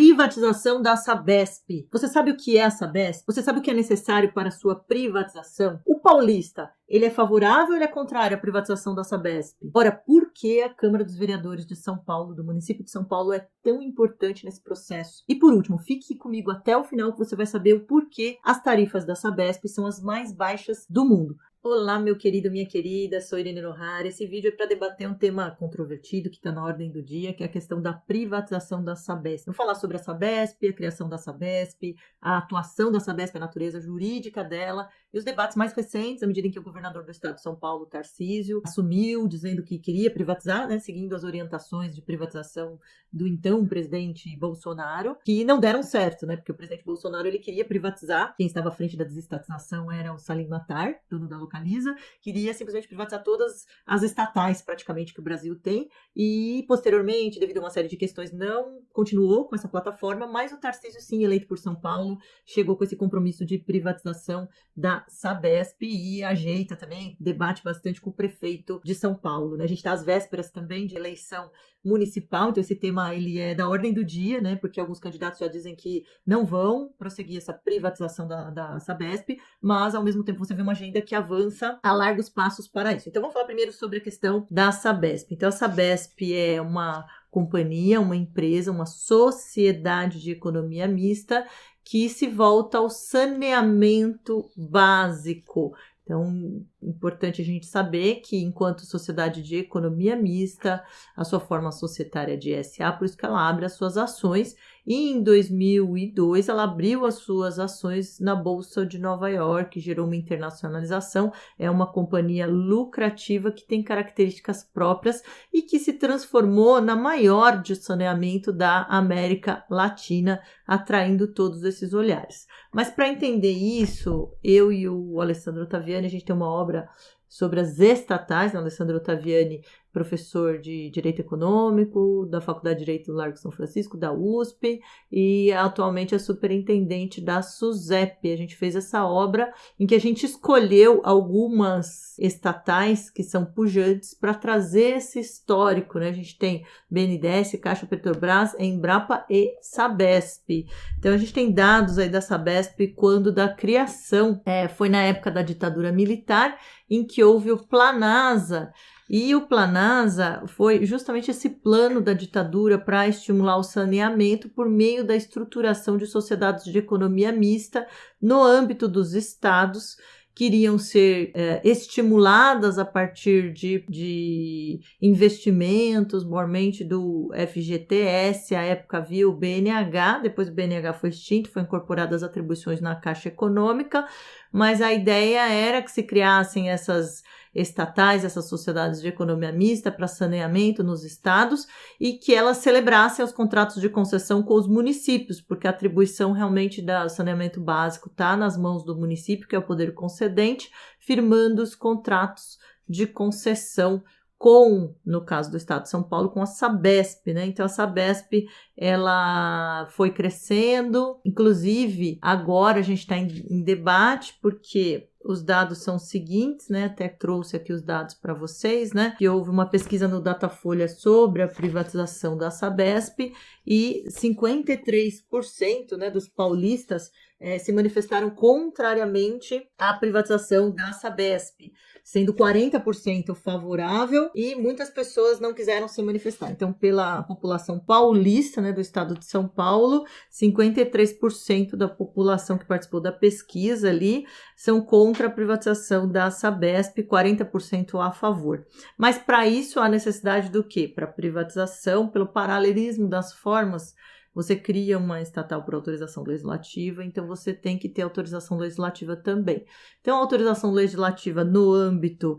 privatização da Sabesp. Você sabe o que é a Sabesp? Você sabe o que é necessário para a sua privatização? O paulista, ele é favorável ou ele é contrário à privatização da Sabesp? Ora, por que a Câmara dos Vereadores de São Paulo, do município de São Paulo, é tão importante nesse processo? E por último, fique comigo até o final que você vai saber o porquê as tarifas da Sabesp são as mais baixas do mundo. Olá, meu querido, minha querida, sou Irene Nohara. Esse vídeo é para debater um tema controvertido que está na ordem do dia, que é a questão da privatização da Sabesp. Vou falar sobre a Sabesp, a criação da Sabesp, a atuação da Sabesp, a natureza jurídica dela e os debates mais recentes, à medida em que o governador do estado de São Paulo, Tarcísio, assumiu, dizendo que queria privatizar, né, seguindo as orientações de privatização do então presidente Bolsonaro, que não deram certo, né, porque o presidente Bolsonaro ele queria privatizar, quem estava à frente da desestatização era o Salim Matar, dono da Localiza, queria simplesmente privatizar todas as estatais praticamente que o Brasil tem e posteriormente, devido a uma série de questões, não continuou com essa plataforma, mas o Tarcísio, sim, eleito por São Paulo, chegou com esse compromisso de privatização da Sabesp e ajeita também, debate bastante com o prefeito de São Paulo, né? A gente está às vésperas também de eleição municipal, então esse tema ele é da ordem do dia, né? Porque alguns candidatos já dizem que não vão prosseguir essa privatização da Sabesp, mas ao mesmo tempo você vê uma agenda que avança a largos passos para isso. Então vamos falar primeiro sobre a questão da Sabesp. Então a Sabesp é uma companhia, uma empresa, uma sociedade de economia mista que se volta ao saneamento básico. Então, importante a gente saber que, enquanto sociedade de economia mista, a sua forma societária de SA, por isso que ela abre as suas ações, e em 2002 ela abriu as suas ações na Bolsa de Nova York, gerou uma internacionalização, é uma companhia lucrativa que tem características próprias e que se transformou na maior de saneamento da América Latina, atraindo todos esses olhares. Mas para entender isso, eu e o Alessandro Ottaviani, a gente tem uma obra sobre as estatais, né? O Alessandro Ottaviani, professor de Direito Econômico da Faculdade de Direito do Largo São Francisco, da USP, e atualmente é superintendente da SUSEP. A gente fez essa obra em que a gente escolheu algumas estatais que são pujantes para trazer esse histórico, né? A gente tem BNDES, Caixa Petrobras, Embrapa e Sabesp. Então a gente tem dados aí da Sabesp quando da criação, foi na época da ditadura militar, em que houve o Planasa. E o Planasa foi justamente esse plano da ditadura para estimular o saneamento por meio da estruturação de sociedades de economia mista no âmbito dos estados, que iriam ser estimuladas a partir de investimentos, mormente do FGTS, à época havia o BNH, depois o BNH foi extinto, foi incorporado as atribuições na Caixa Econômica, mas a ideia era que se criassem essas estatais, essas sociedades de economia mista para saneamento nos estados e que elas celebrassem os contratos de concessão com os municípios, porque a atribuição realmente do saneamento básico está nas mãos do município, que é o poder concedente, firmando os contratos de concessão com, no caso do estado de São Paulo, com a Sabesp, né? Então a Sabesp, ela foi crescendo, inclusive agora a gente está em debate, porque os dados são os seguintes, né? Até trouxe aqui os dados para vocês, né? Que houve uma pesquisa no Datafolha sobre a privatização da Sabesp e 53%, né, dos paulistas se manifestaram contrariamente à privatização da Sabesp, sendo 40% favorável e muitas pessoas não quiseram se manifestar. Então, pela população paulista, né, do estado de São Paulo, 53% da população que participou da pesquisa ali são contra a privatização da Sabesp, 40% a favor. Mas para isso há necessidade do quê? Para privatização, pelo paralelismo das formas, você cria uma estatal por autorização legislativa, então você tem que ter autorização legislativa também. Então, a autorização legislativa no âmbito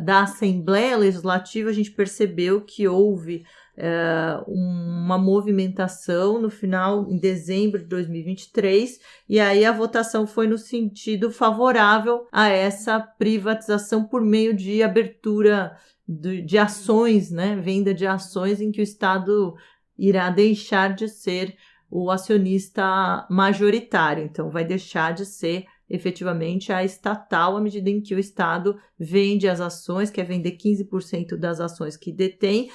da Assembleia Legislativa, a gente percebeu que houve uma movimentação no final, em dezembro de 2023, e aí a votação foi no sentido favorável a essa privatização por meio de abertura de ações, né, venda de ações em que o Estado irá deixar de ser o acionista majoritário, então vai deixar de ser efetivamente a estatal, à medida em que o Estado vende as ações, quer vender 15% das ações que detém,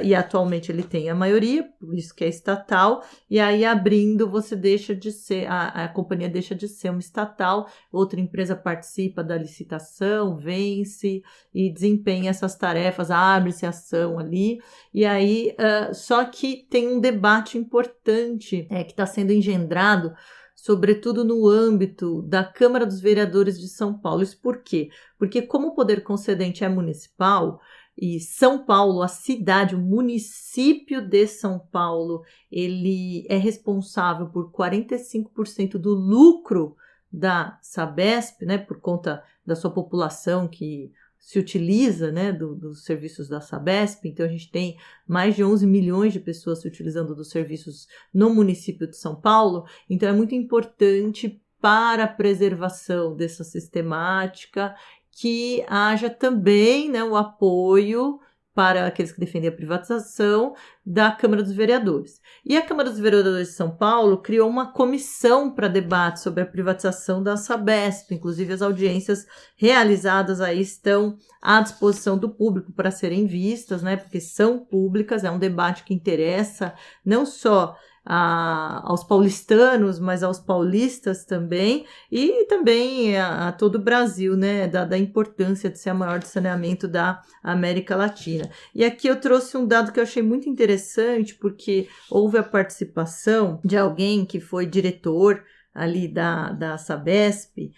e atualmente ele tem a maioria, por isso que é estatal, e aí abrindo você deixa de ser, a companhia deixa de ser uma estatal, outra empresa participa da licitação, vence e desempenha essas tarefas, abre-se ação ali, e aí, só que tem um debate importante que está sendo engendrado, sobretudo no âmbito da Câmara dos Vereadores de São Paulo. Isso por quê? Porque como o poder concedente é municipal, e São Paulo, a cidade, o município de São Paulo, ele é responsável por 45% do lucro da Sabesp, né, por conta da sua população que se utiliza, né, dos serviços da Sabesp. Então a gente tem mais de 11 milhões de pessoas se utilizando dos serviços no município de São Paulo. Então é muito importante para a preservação dessa sistemática que haja também, né, o apoio para aqueles que defendem a privatização da Câmara dos Vereadores. E a Câmara dos Vereadores de São Paulo criou uma comissão para debate sobre a privatização da Sabesp. Inclusive, as audiências realizadas aí estão à disposição do público para serem vistas, né? Porque são públicas, é um debate que interessa não só aos paulistanos, mas aos paulistas também, e também a todo o Brasil, né, da importância de ser a maior de saneamento da América Latina. E aqui eu trouxe um dado que eu achei muito interessante, porque houve a participação de alguém que foi diretor ali da Sabesp,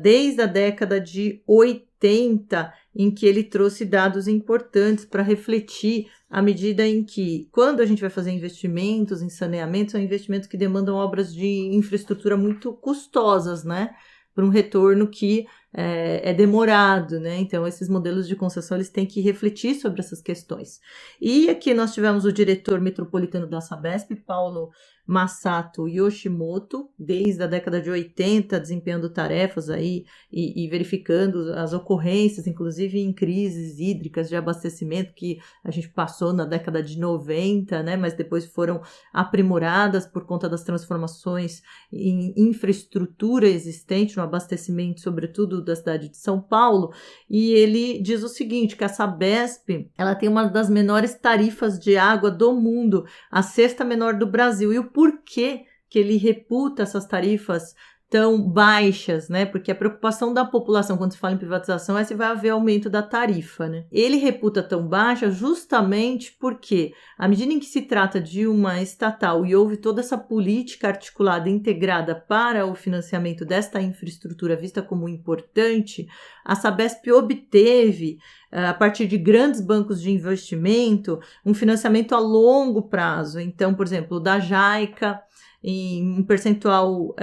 desde a década de 80, em que ele trouxe dados importantes para refletir à medida em que, quando a gente vai fazer investimentos em saneamento, são investimentos que demandam obras de infraestrutura muito custosas, né? Para um retorno que é demorado, né? Então, esses modelos de concessão, eles têm que refletir sobre essas questões. E aqui nós tivemos o diretor metropolitano da Sabesp, Paulo Masato Yoshimoto, desde a década de 80, desempenhando tarefas aí e verificando as ocorrências, inclusive em crises hídricas de abastecimento que a gente passou na década de 90, né? Mas depois foram aprimoradas por conta das transformações em infraestrutura existente no abastecimento, sobretudo da cidade de São Paulo. E ele diz o seguinte, que a Sabesp, ela tem uma das menores tarifas de água do mundo, a sexta menor do Brasil. E o porquê que ele reputa essas tarifas tão baixas, né? Porque a preocupação da população quando se fala em privatização é se vai haver aumento da tarifa, né? Ele reputa tão baixa justamente porque, à medida em que se trata de uma estatal e houve toda essa política articulada e integrada para o financiamento desta infraestrutura vista como importante, a Sabesp obteve, a partir de grandes bancos de investimento, um financiamento a longo prazo. Então, por exemplo, o da JAICA, em um percentual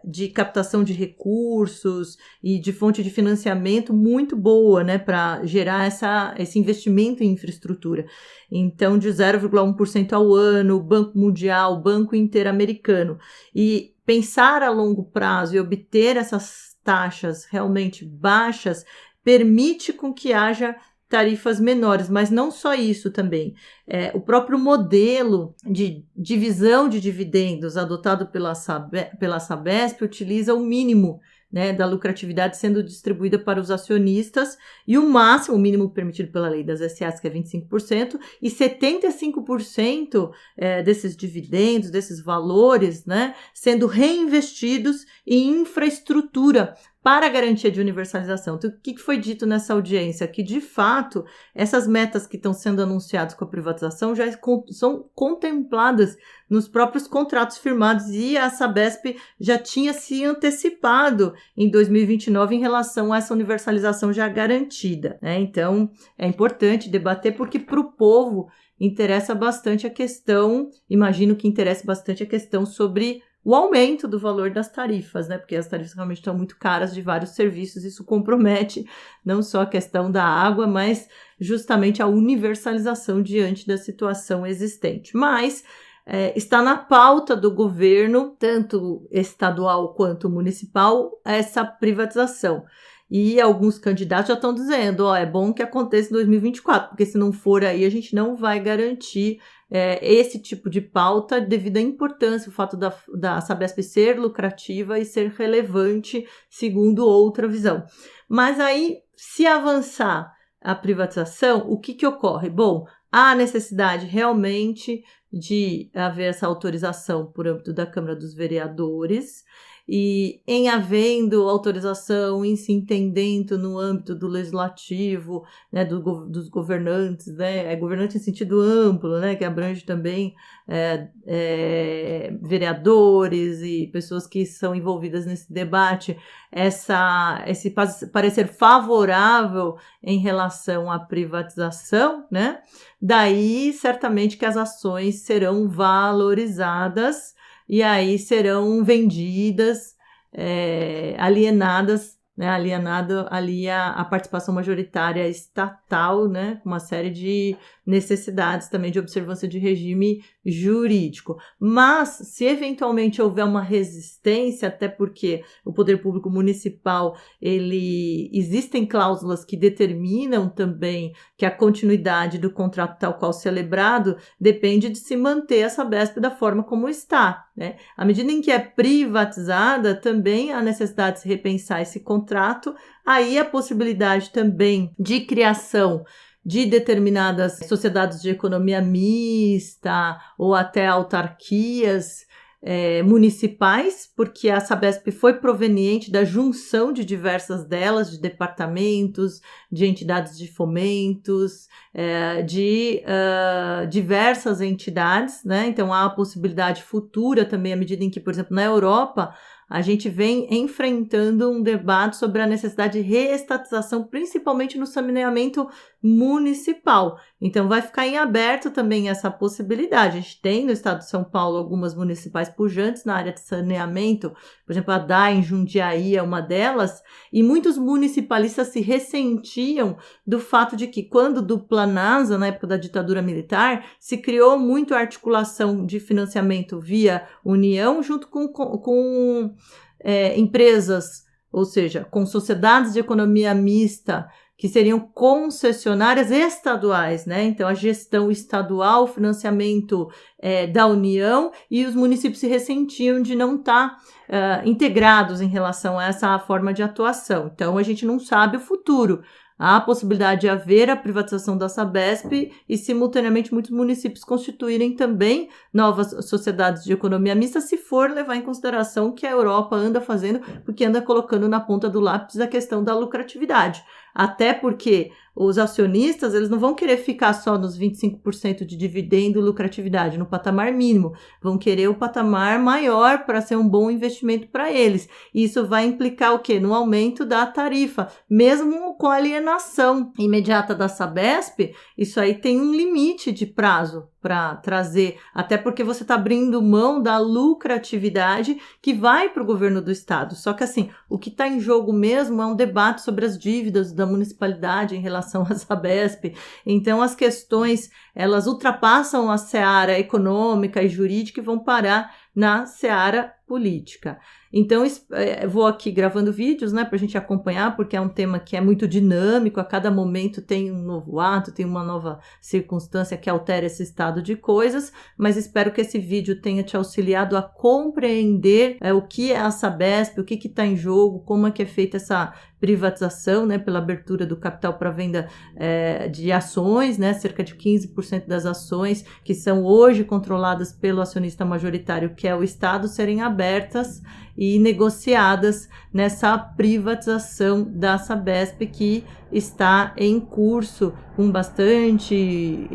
de captação de recursos e de fonte de financiamento muito boa, né, para gerar esse investimento em infraestrutura. Então, de 0,1% ao ano, Banco Mundial, Banco Interamericano. E pensar a longo prazo e obter essas taxas realmente baixas permite com que haja tarifas menores, mas não só isso também. O próprio modelo de divisão de dividendos adotado pela Sabesp utiliza o mínimo, né, da lucratividade sendo distribuída para os acionistas e o máximo, o mínimo permitido pela lei das SAs, que é 25%, e 75% desses dividendos, desses valores, né, sendo reinvestidos em infraestrutura para a garantia de universalização. Então, o que foi dito nessa audiência? Que, de fato, essas metas que estão sendo anunciadas com a privatização já são contempladas nos próprios contratos firmados e a Sabesp já tinha se antecipado em 2029 em relação a essa universalização já garantida, né? Então, é importante debater porque para o povo interessa bastante a questão, imagino que interessa bastante a questão sobre o aumento do valor das tarifas, né? Porque as tarifas realmente estão muito caras de vários serviços, isso compromete não só a questão da água, mas justamente a universalização diante da situação existente. Mas está na pauta do governo, tanto estadual quanto municipal, essa privatização. E alguns candidatos já estão dizendo, é bom que aconteça em 2024, porque se não for aí, a gente não vai garantir esse tipo de pauta devido à importância, o fato da Sabesp ser lucrativa e ser relevante segundo outra visão. Mas aí, se avançar a privatização, o que ocorre? Bom, há necessidade realmente de haver essa autorização por âmbito da Câmara dos Vereadores, e em havendo autorização, em se entendendo no âmbito do legislativo, né, dos governantes, né, governante em sentido amplo, né, que abrange também vereadores e pessoas que são envolvidas nesse debate, esse parecer favorável em relação à privatização, né, daí certamente que as ações serão valorizadas e aí serão vendidas, alienadas, né, alienado ali a participação majoritária estatal, né, com uma série de necessidades também de observância de regime jurídico. Mas, se eventualmente houver uma resistência, até porque o poder público municipal, existem cláusulas que determinam também que a continuidade do contrato tal qual celebrado depende de se manter a Sabesp da forma como está, né? À medida em que é privatizada, também há necessidade de se repensar esse contrato, aí a possibilidade também de criação de determinadas sociedades de economia mista ou até autarquias municipais, porque a Sabesp foi proveniente da junção de diversas delas, de departamentos, de entidades de fomentos, de diversas entidades, né? Então há a possibilidade futura também, à medida em que, por exemplo, na Europa, a gente vem enfrentando um debate sobre a necessidade de reestatização, principalmente no saneamento municipal. Então, vai ficar em aberto também essa possibilidade. A gente tem no estado de São Paulo algumas municipais pujantes na área de saneamento, por exemplo, a DAE em Jundiaí é uma delas, e muitos municipalistas se ressentiam do fato de que, quando do Planasa, na época da ditadura militar, se criou muito a articulação de financiamento via União junto com empresas, ou seja, com sociedades de economia mista, que seriam concessionárias estaduais, né? Então, a gestão estadual, o financiamento da União, e os municípios se ressentiam de não estar integrados em relação a essa forma de atuação. Então, a gente não sabe o futuro. Há a possibilidade de haver a privatização da Sabesp e, simultaneamente, muitos municípios constituírem também novas sociedades de economia mista, se for levar em consideração que a Europa anda fazendo, porque anda colocando na ponta do lápis a questão da lucratividade. Até porque os acionistas, eles não vão querer ficar só nos 25% de dividendo e lucratividade, no patamar mínimo. Vão querer o patamar maior para ser um bom investimento para eles. E isso vai implicar o quê? No aumento da tarifa. Mesmo com a alienação imediata da Sabesp, isso aí tem um limite de prazo para trazer, até porque você está abrindo mão da lucratividade que vai para o governo do estado. Só que assim, o que está em jogo mesmo é um debate sobre as dívidas da municipalidade em relação à Sabesp. Então as questões, elas ultrapassam a seara econômica e jurídica e vão parar na seara política. Então, vou aqui gravando vídeos, né, para a gente acompanhar, porque é um tema que é muito dinâmico, a cada momento tem um novo ato, tem uma nova circunstância que altera esse estado de coisas, mas espero que esse vídeo tenha te auxiliado a compreender o que é a Sabesp, o que está em jogo, como é que é feita essa privatização, né, pela abertura do capital para venda de ações, né, cerca de 15% das ações que são hoje controladas pelo acionista majoritário, que é o Estado, serem abertas e negociadas nessa privatização da Sabesp, que está em curso com bastante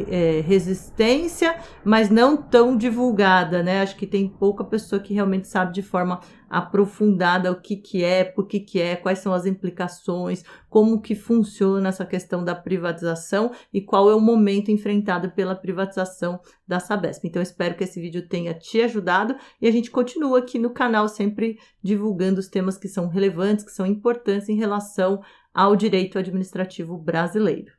resistência, mas não tão divulgada, né? Acho que tem pouca pessoa que realmente sabe de forma aprofundada o que é, por que é, quais são as implicações, como que funciona essa questão da privatização e qual é o momento enfrentado pela privatização da Sabesp. Então, espero que esse vídeo tenha te ajudado e a gente continua aqui no canal sempre divulgando os temas que são relevantes, que são importantes em relação ao direito administrativo brasileiro.